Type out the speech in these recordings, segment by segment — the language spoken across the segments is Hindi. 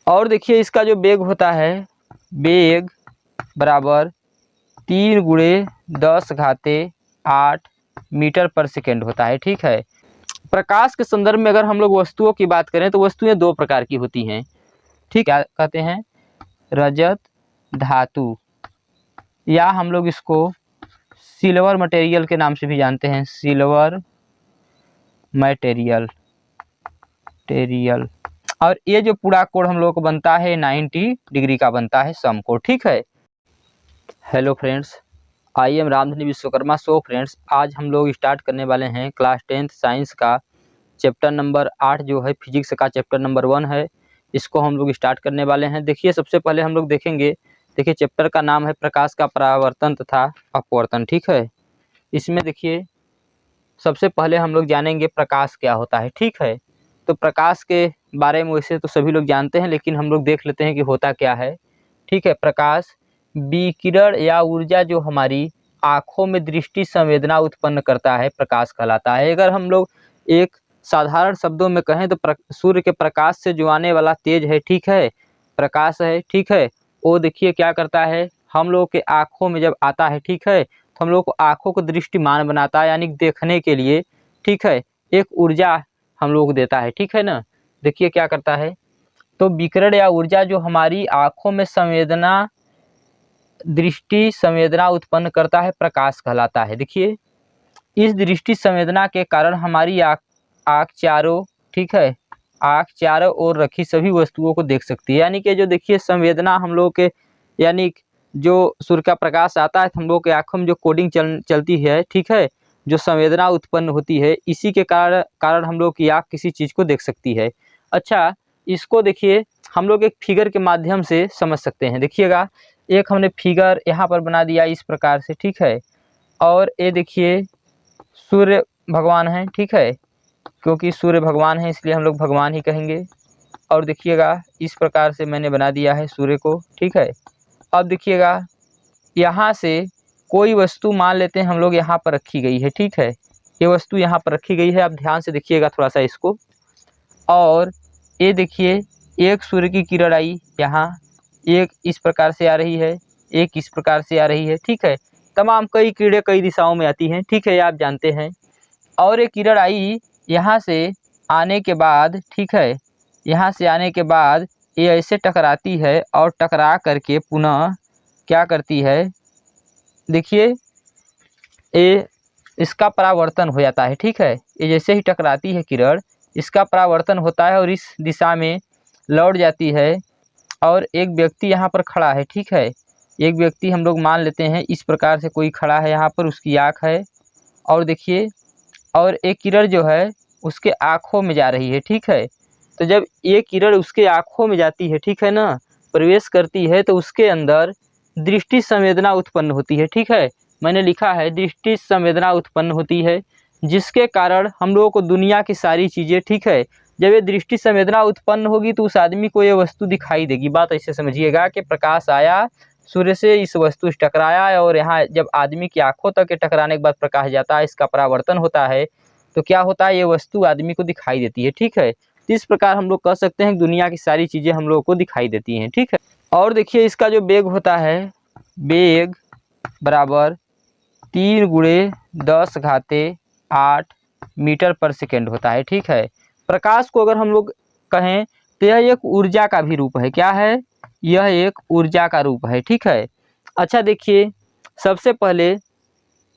और देखिए इसका जो वेग होता है, वेग बराबर 3 गुणे 10⁸ मीटर पर सेकेंड होता है। ठीक है, प्रकाश के संदर्भ में अगर हम लोग वस्तुओं की बात करें तो वस्तुएं दो प्रकार की होती हैं। ठीक, क्या कहते हैं? रजत धातु, या हम लोग इसको सिल्वर मटेरियल के नाम से भी जानते हैं, सिल्वर मटेरियल। और ये जो पूरा कोण हम लोग को बनता है 90 डिग्री का बनता है समकोण। ठीक है। Hello friends, I am Ramdhani Vishwakarma. So friends, आज हम लोग स्टार्ट करने वाले हैं क्लास 10th साइंस का चैप्टर नंबर 8 जो है फिजिक्स का चैप्टर नंबर 1 है। इसको हम लोग स्टार्ट करने वाले हैं। देखिए सबसे पहले हम लोग देखेंगे, देखिए चैप्टर का नाम है प्रकाश का परावर्तन तथा अपवर्तन। ठीक है, इसमें देखिए सबसे पहले हम लोग जानेंगे प्रकाश क्या होता है। ठीक है, तो प्रकाश के बारे में वैसे तो सभी लोग जानते हैं, लेकिन हम लोग देख लेते हैं कि होता क्या है। ठीक है, प्रकाश विकिरण या ऊर्जा जो हमारी आँखों में दृष्टि संवेदना उत्पन्न करता है, प्रकाश कहलाता है। अगर हम लोग एक साधारण शब्दों में कहें तो सूर्य के प्रकाश से जो आने वाला तेज है, ठीक है, प्रकाश है, ठीक है, वो देखिए क्या करता है, हम लोग के आँखों में जब आता है, ठीक है, तो हम लोग को आँखों को दृष्टिमान बनाता है, यानी देखने के लिए, ठीक है, एक ऊर्जा हम लोग को देता है। ठीक है ना, देखिए क्या करता है, तो विकिरण या ऊर्जा जो हमारी आँखों में संवेदना दृष्टि संवेदना उत्पन्न करता है, प्रकाश कहलाता है। देखिए इस दृष्टि संवेदना के कारण हमारी आँख चारों, ठीक है, आँख चारों ओर रखी सभी वस्तुओं को देख सकती है। यानी कि जो देखिए संवेदना हम लोग के, यानी जो सूर्य का प्रकाश आता है तो हम लोग के आँखों में जो कोडिंग चलती है, ठीक है, जो संवेदना उत्पन्न होती है, इसी के कारण हम लोग की आँख किसी चीज़ को देख सकती है। अच्छा, इसको देखिए हम लोग एक फिगर के माध्यम से समझ सकते हैं। देखिएगा, एक हमने फिगर यहाँ पर बना दिया इस प्रकार से, ठीक है, और ये देखिए सूर्य भगवान हैं, ठीक है, क्योंकि सूर्य भगवान है इसलिए हम लोग भगवान ही कहेंगे। और देखिएगा इस प्रकार से मैंने बना दिया है सूर्य को, ठीक है। अब देखिएगा यहाँ से कोई वस्तु मान लेते हैं हम लोग यहाँ पर रखी गई है, ठीक है, ये वस्तु यहाँ पर रखी गई है। आप ध्यान से देखिएगा थोड़ा सा इसको, और ये देखिए एक सूर्य की किरण आई यहाँ, एक इस प्रकार से आ रही है, एक इस प्रकार से आ रही है, ठीक है, तमाम कई किरणें कई दिशाओं में आती हैं, ठीक है, ये आप जानते हैं। और एक किरण आई यहाँ से आने के बाद, ठीक है, यहाँ से आने के बाद ये ऐसे टकराती है और टकरा करके पुनः क्या करती है, देखिए ये इसका परावर्तन हो जाता है। ठीक है, ये जैसे ही टकराती है किरण, इसका परावर्तन होता है और इस दिशा में लौट जाती है। और एक व्यक्ति यहाँ पर खड़ा है, ठीक है, एक व्यक्ति हम लोग मान लेते हैं इस प्रकार से कोई खड़ा है यहाँ पर, उसकी आँख है, और देखिए और एक किरण जो है उसके आँखों में जा रही है, ठीक है, तो जब ये किरण उसके आँखों में जाती है, ठीक है ना, प्रवेश करती है, तो उसके अंदर दृष्टि संवेदना उत्पन्न होती है। ठीक है, मैंने लिखा है दृष्टि संवेदना उत्पन्न होती है, जिसके कारण हम लोगों को दुनिया की सारी चीज़ें, ठीक है, जब ये दृष्टि संवेदना उत्पन्न होगी तो उस आदमी को ये वस्तु दिखाई देगी। बात ऐसे समझिएगा कि प्रकाश आया सूर्य से, इस वस्तु से टकराया, और यहाँ जब आदमी की आंखों तक के टकराने के बाद प्रकाश जाता है, इसका परावर्तन होता है, तो क्या होता है, ये वस्तु आदमी को दिखाई देती है। ठीक है, तो इस प्रकार हम लोग कह सकते हैं दुनिया की सारी चीज़ें हम लोगों को दिखाई देती हैं। ठीक है, और देखिए इसका जो वेग होता है, वेग बराबर 3 गुणे 10⁸ मीटर पर सेकेंड होता है। ठीक है, प्रकाश को अगर हम लोग कहें तो यह एक ऊर्जा का भी रूप है। क्या है, यह एक ऊर्जा का रूप है। ठीक है, अच्छा देखिए सबसे पहले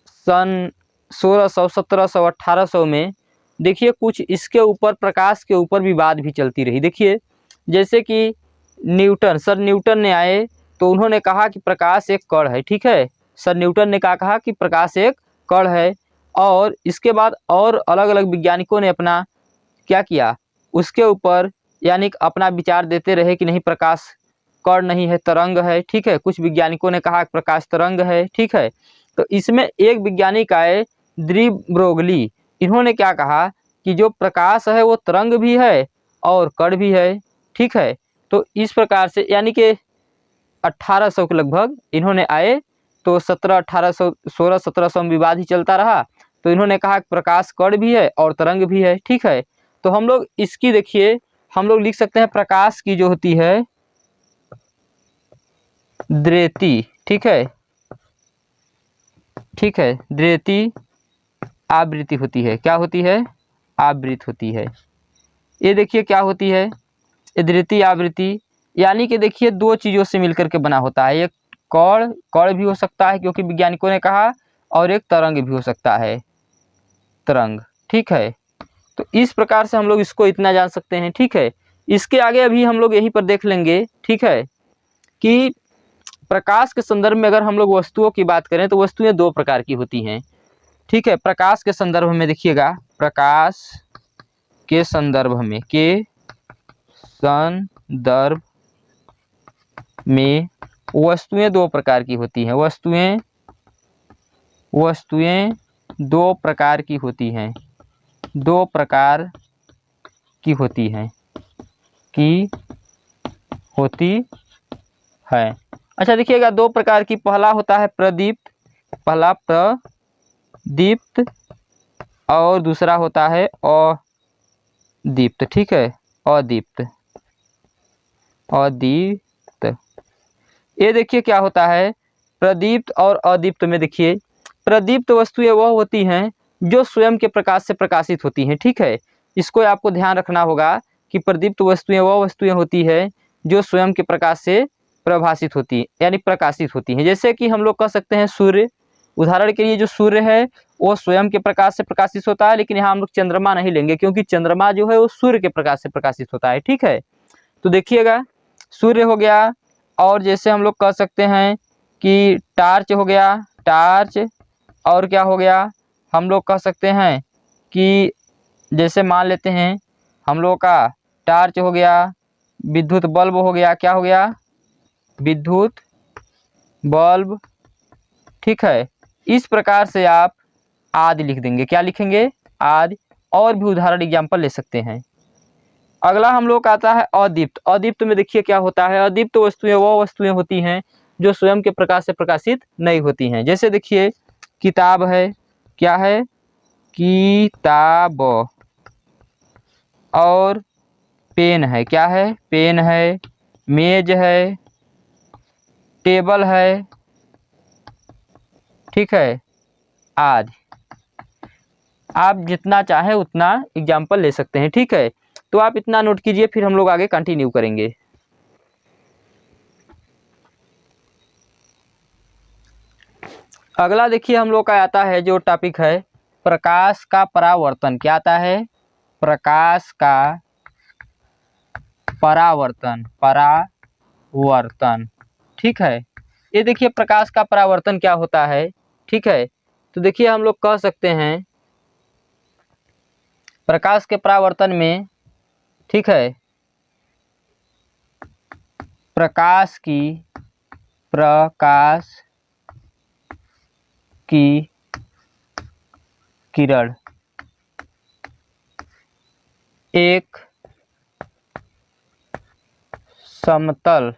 सन 1600, 1700, 1800 में देखिए कुछ इसके ऊपर, प्रकाश के ऊपर विवाद भी चलती रही। देखिए जैसे कि न्यूटन, सर न्यूटन ने आए तो उन्होंने कहा कि प्रकाश एक कण है। ठीक है, सर न्यूटन ने कहा कि प्रकाश एक कण है, और इसके बाद और अलग अलग वैज्ञानिकों ने अपना क्या किया, उसके ऊपर यानी अपना विचार देते रहे कि नहीं प्रकाश कण नहीं है, तरंग है। ठीक है, कुछ वैज्ञानिकों ने कहा प्रकाश तरंग है। ठीक है, तो इसमें एक वैज्ञानिक आए द्रिव ब्रोगली, इन्होंने क्या कहा कि जो प्रकाश है वो तरंग भी है और कण भी है। ठीक है, तो इस प्रकार से यानी कि 1800 के लगभग इन्होंने आए, तो 1800, 1700 में विवाद ही चलता रहा, तो इन्होंने कहा कि प्रकाश कण भी है और तरंग भी है। ठीक है, तो हम लोग इसकी देखिए हम लोग लिख सकते हैं प्रकाश की जो होती है द्वैती, ठीक है, ठीक है, द्वैती आवृत्ति होती है। क्या होती है? आवृत्ति होती है। ये देखिए क्या होती है, द्वितीय आवृत्ति, यानी कि देखिए दो चीज़ों से मिलकर के बना होता है। एक कण भी हो सकता है क्योंकि वैज्ञानिकों ने कहा, और एक तरंग भी हो सकता है, तरंग, ठीक है। तो इस प्रकार से हम लोग इसको इतना जान सकते हैं, ठीक है। इसके आगे अभी हम लोग यहीं पर देख लेंगे, ठीक है, कि प्रकाश के संदर्भ में अगर हम लोग वस्तुओं की बात करें तो वस्तुएं दो प्रकार की होती हैं, ठीक है। प्रकाश के संदर्भ में देखिएगा, प्रकाश के संदर्भ में वस्तुएं दो प्रकार की होती हैं। वस्तुएं दो प्रकार की होती हैं, दो प्रकार की होती हैं, अच्छा देखिएगा, दो प्रकार की, पहला होता है प्रदीप्त, पहला प्रदीप्त, और दूसरा होता है अदीप्त, ठीक है, अदीप्त। ये देखिए क्या होता है, प्रदीप्त और अदीप्त में देखिए, प्रदीप्त वस्तुएं वह होती हैं जो स्वयं के प्रकाश से प्रकाशित होती हैं, ठीक है। इसको आपको ध्यान रखना होगा कि प्रदीप्त वस्तुएं वह वस्तुएं होती हैं जो स्वयं के प्रकाश से प्रभाषित होती है, यानी प्रकाशित होती हैं। जैसे कि हम लोग कह सकते हैं सूर्य, उदाहरण के लिए जो सूर्य है वो स्वयं के प्रकाश से प्रकाशित होता है, लेकिन यहाँ हम लोग चंद्रमा नहीं लेंगे क्योंकि चंद्रमा जो है वो सूर्य के प्रकाश से प्रकाशित होता है, ठीक है। तो देखिएगा, सूर्य हो गया, और जैसे हम लोग कह सकते हैं कि टार्च हो गया, टार्च, और क्या हो गया, हम लोग कह सकते हैं कि जैसे मान लेते हैं हम लोग का टार्च हो गया, विद्युत बल्ब हो गया, क्या हो गया, विद्युत बल्ब, ठीक है। इस प्रकार से आप आदि लिख देंगे, क्या लिखेंगे, आदि। और भी उदाहरण एग्जाम्पल ले सकते हैं। अगला हम लोग का आता है अदीप्त। अदीप्त में देखिए क्या होता है, अदीप्त वस्तुएं वो वस्तुएं होती हैं जो स्वयं के प्रकाश से प्रकाशित नहीं होती हैं। जैसे देखिए किताब है, क्या है, किताब, और पेन है, क्या है, पेन है, मेज है, टेबल है, ठीक है, आदि। आप जितना चाहे उतना एग्जाम्पल ले सकते हैं, ठीक है। तो आप इतना नोट कीजिए, फिर हम लोग आगे कंटिन्यू करेंगे। अगला देखिए हम लोग का आता है जो टॉपिक है प्रकाश का परावर्तन। क्या आता है, प्रकाश का परावर्तन, ठीक है। ये देखिए प्रकाश का परावर्तन क्या होता है, ठीक है। तो देखिए हम लोग कह सकते हैं प्रकाश के परावर्तन में, ठीक है, प्रकाश की किरण एक समतल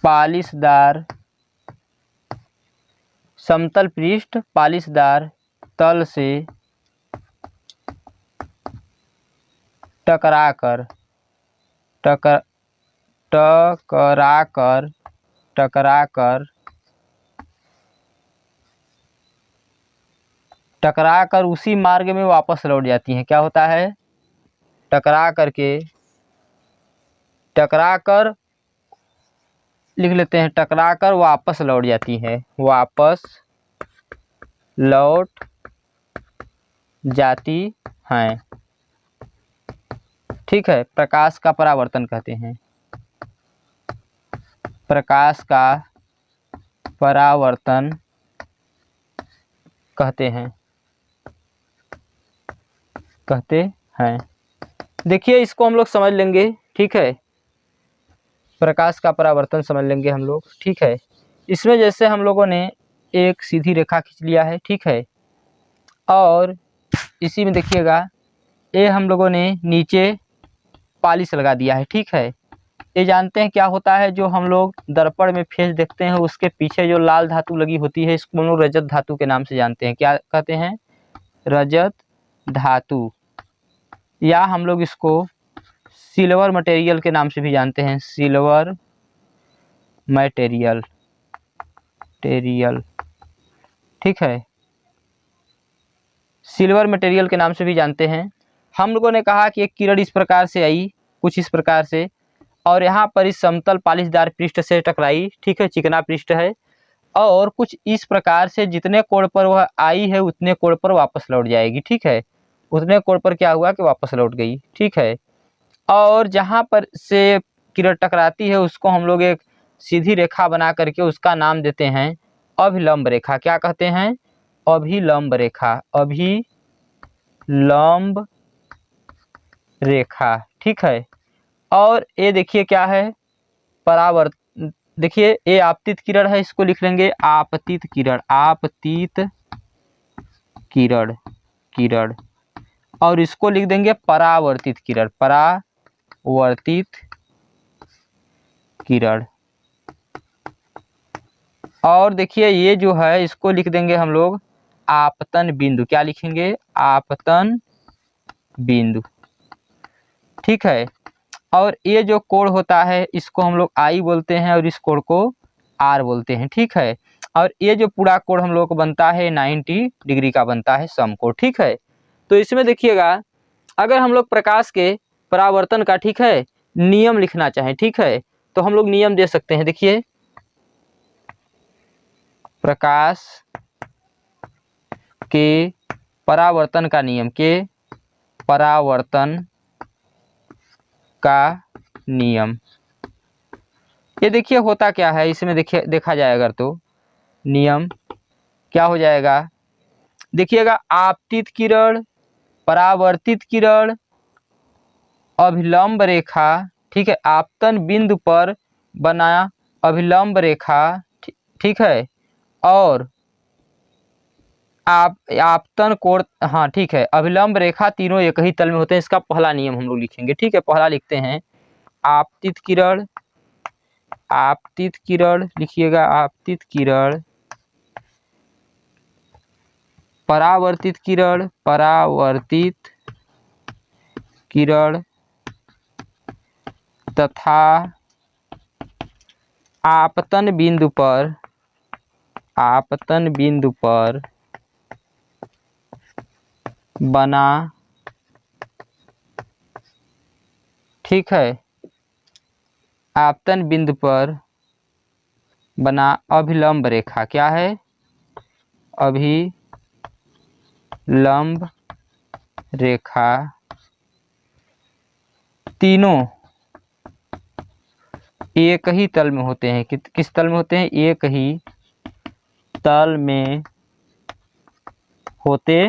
पालिशदार, समतल पृष्ठ पालिशदार तल से टकराकर उसी मार्ग में वापस लौट जाती हैं। क्या होता है, टकराकर लिख लेते हैं, टकराकर वापस लौट जाती है, वापस लौट जाती हैं, ठीक है। प्रकाश का परावर्तन कहते हैं, प्रकाश का परावर्तन कहते हैं। देखिए इसको हम लोग समझ लेंगे, ठीक है, प्रकाश का परावर्तन समझ लेंगे हम लोग, ठीक है। इसमें जैसे हम लोगों ने एक सीधी रेखा खींच लिया है, ठीक है, और इसी में देखिएगा ये हम लोगों ने नीचे पालिश लगा दिया है, ठीक है। ये जानते हैं क्या होता है, जो हम लोग दर्पण में फेस देखते हैं उसके पीछे जो लाल धातु लगी होती है इसको हम लोग रजत धातु के नाम से जानते हैं। क्या कहते हैं? रजत धातु, या हम लोग इसको सिल्वर मटेरियल के नाम से भी जानते हैं। सिल्वर मटेरियल, ठीक है, सिल्वर मटेरियल के नाम से भी जानते हैं। हम लोगों ने कहा कि एक किरण इस प्रकार से आई, कुछ इस प्रकार से, और यहाँ पर इस समतल पालिशदार पृष्ठ से टकराई, ठीक है, चिकना पृष्ठ है, और कुछ इस प्रकार से जितने कोण पर वह आई है उतने कोण पर वापस लौट जाएगी, ठीक है, उतने कोण पर क्या हुआ कि वापस लौट गई, ठीक है। और जहाँ पर से किरण टकराती है उसको हम लोग एक सीधी रेखा बना करके उसका नाम देते हैं अभिलंब रेखा। क्या कहते हैं? अभिलंब रेखा, अभिलंब रेखा, ठीक है। और ये देखिए क्या है, परावर्त, देखिए ये आपतित किरण है, इसको लिख लेंगे आपतित किरण, आपतित किरण, और इसको लिख देंगे परावर्तित किरण, परावर्तित किरण। और देखिए ये जो है इसको लिख देंगे हम लोग आपतन बिंदु। क्या लिखेंगे? आपतन बिंदु, ठीक है। और ये जो कोण होता है इसको हम लोग आई बोलते हैं और इस कोण को आर बोलते हैं, ठीक है। और ये जो पूरा कोण हम लोग को बनता है 90 डिग्री का बनता है समकोण, ठीक है। तो इसमें देखिएगा, अगर हम लोग प्रकाश के परावर्तन का, ठीक है, नियम लिखना चाहें, ठीक है, तो हम लोग नियम दे सकते हैं। देखिए, प्रकाश के परावर्तन का नियम, के परावर्तन का नियम, ये देखिए होता क्या है इसमें, देखिए देखा जाए अगर तो नियम क्या हो जाएगा, देखिएगा, आपतित किरण, परावर्तित किरण, अभिलंब रेखा, ठीक है, आपतन बिंदु पर बना अभिलंब रेखा, ठीक है, और आपतन कोण, हाँ ठीक है, अभिलंब रेखा, तीनों एक ही तल में होते हैं। इसका पहला नियम हम लोग लिखेंगे, ठीक है। पहला लिखते हैं आपतित किरण, आपतित किरण लिखिएगा, आपतित किरण, परावर्तित किरण, परावर्तित किरण, तथा आपतन बिंदु पर, आपतन बिंदु पर बना, ठीक है, आपतन बिंदु पर बना अभिलंब रेखा। क्या है? अभिलंब रेखा, तीनों एक ही तल में होते हैं। किस तल में होते हैं? एक ही तल में होते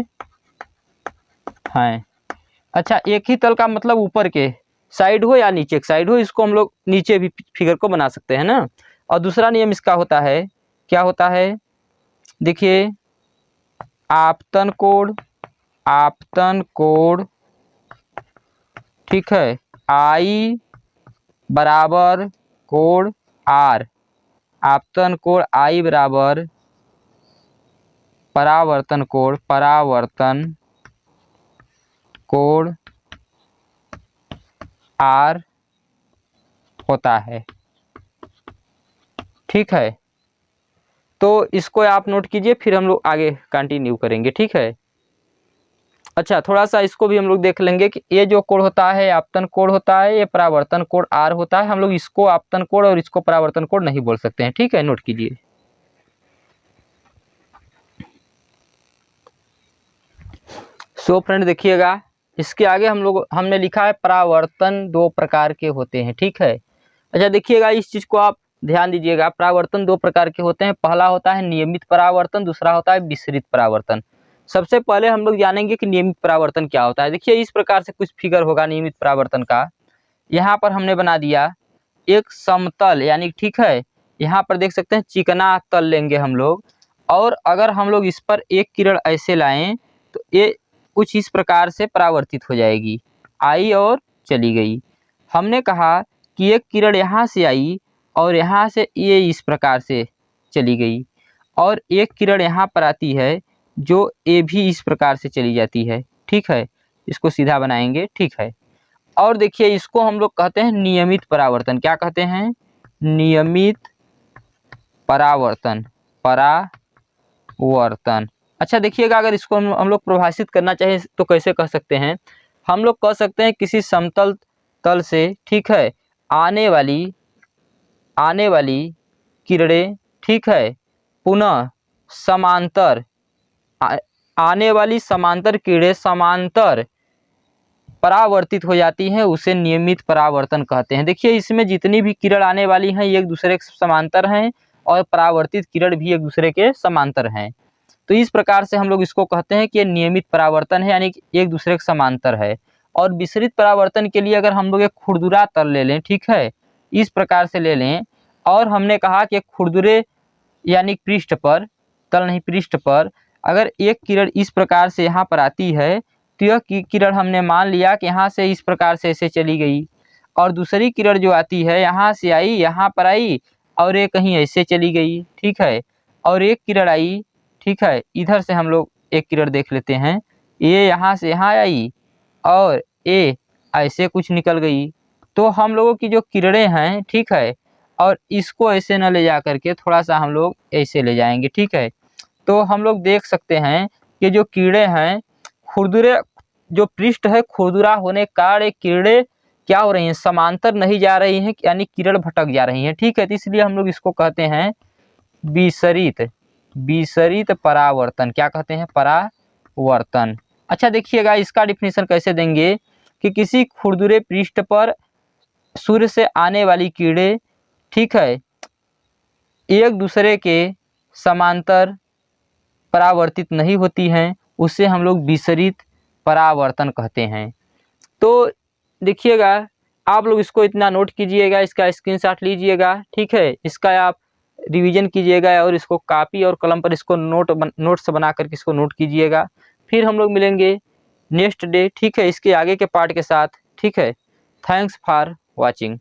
हैं। अच्छा, एक ही तल का मतलब ऊपर के साइड हो या नीचे के साइड हो, इसको हम लोग नीचे भी फिगर को बना सकते हैं ना। और दूसरा नियम इसका होता है, क्या होता है, देखिए, आपतन कोण, आपतन कोण, ठीक है, आई बराबर कोण आर, आपतन कोण आई बराबर परावर्तन कोण, परावर्तन कोण आर होता है, ठीक है। तो इसको आप नोट कीजिए, फिर हम लोग आगे कंटिन्यू करेंगे, ठीक है। अच्छा, थोड़ा सा इसको भी हम लोग देख लेंगे कि ये जो कोण होता है आपतन कोण होता है, ये परावर्तन कोण आर होता है। हम लोग इसको आपतन कोण और इसको परावर्तन कोण नहीं बोल सकते हैं, ठीक है, नोट कीजिए। सो फ्रेंड देखिएगा, इसके आगे हमने लिखा है परावर्तन दो प्रकार के होते हैं, ठीक है। अच्छा देखिएगा, इस चीज को आप ध्यान दीजिएगा, परावर्तन दो प्रकार के होते हैं। पहला होता है नियमित परावर्तन, दूसरा होता है विसरित परावर्तन। सबसे पहले हम लोग जानेंगे कि नियमित परावर्तन क्या होता है। देखिए, इस प्रकार से कुछ फिगर होगा नियमित परावर्तन का। यहाँ पर हमने बना दिया एक समतल, यानी ठीक है, यहाँ पर देख सकते हैं चिकना तल लेंगे हम लोग, और अगर हम लोग इस पर एक किरण ऐसे लाएं तो ये कुछ इस प्रकार से परावर्तित हो जाएगी, आई और चली गई। हमने कहा कि एक किरण यहाँ से आई और यहाँ से ये इस प्रकार से चली गई, और एक किरण यहाँ पर आती है जो ये भी इस प्रकार से चली जाती है। ठीक है, इसको सीधा बनाएंगे। ठीक है, और देखिए इसको हम लोग कहते हैं नियमित परावर्तन। क्या कहते हैं? नियमित परावर्तन। परावर्तन। अच्छा देखिएगा, अगर इसको हम लोग परिभाषित करना चाहें तो कैसे कह सकते हैं? हम लोग कह सकते हैं किसी समतल तल से, ठीक है, आने वाली किरणें, ठीक है, पुनः समांतर आने वाली समांतर किरणें समांतर परावर्तित हो जाती हैं, उसे नियमित परावर्तन कहते हैं। देखिए इसमें जितनी भी किरण आने वाली हैं ये एक दूसरे के समांतर हैं और परावर्तित किरण भी एक दूसरे के समांतर हैं। तो इस प्रकार से हम लोग इसको कहते हैं कि ये नियमित परावर्तन है, यानी कि एक दूसरे के समांतर है। और विसरित परावर्तन के लिए अगर हम लोग एक खुरदुरा तल ले लें, ठीक है, इस प्रकार से ले लें, और हमने कहा कि खुरदुरे यानी पृष्ठ पर, तल नहीं पृष्ठ पर, अगर एक किरण इस प्रकार से यहाँ पर आती है तो यह किरण हमने मान लिया कि यहाँ से इस प्रकार से ऐसे चली गई, और दूसरी किरण जो आती है यहाँ से आई, यहाँ पर आई, और ये कहीं ऐसे चली गई। ठीक है, और एक किरण आई, ठीक है, इधर से हम लोग एक किरण देख लेते हैं, ये यहाँ से यहाँ आई और ये ऐसे कुछ निकल गई। तो हम लोगों की जो किरणें हैं, ठीक है, और इसको ऐसे न ले जा करके थोड़ा सा हम लोग ऐसे ले जाएंगे। ठीक है, तो हम लोग देख सकते हैं कि जो किरणें हैं, खुरदुरे जो पृष्ठ है खुरदुरा होने के कारण किरणें क्या हो रही हैं? समांतर नहीं जा रही हैं, यानी किरण भटक जा रही हैं। ठीक है, तो इसलिए हम लोग इसको कहते हैं विसरित परावर्तन। क्या कहते हैं? परावर्तन। अच्छा देखिएगा, इसका डिफिनेशन कैसे देंगे कि किसी खुरदुरे पृष्ठ पर सूर्य से आने वाली किरणें, ठीक है, एक दूसरे के समांतर परावर्तित नहीं होती हैं, उसे हम लोग विसरित परावर्तन कहते हैं। तो देखिएगा, आप लोग इसको इतना नोट कीजिएगा, इसका स्क्रीनशॉट लीजिएगा। ठीक है, इसका आप रिवीजन कीजिएगा और इसको कॉपी और कलम पर इसको नोट्स बना करके इसको नोट कीजिएगा। फिर हम लोग मिलेंगे नेक्स्ट डे, ठीक है, इसके आगे के पार्ट के साथ। ठीक है, थैंक्स फॉर वॉचिंग।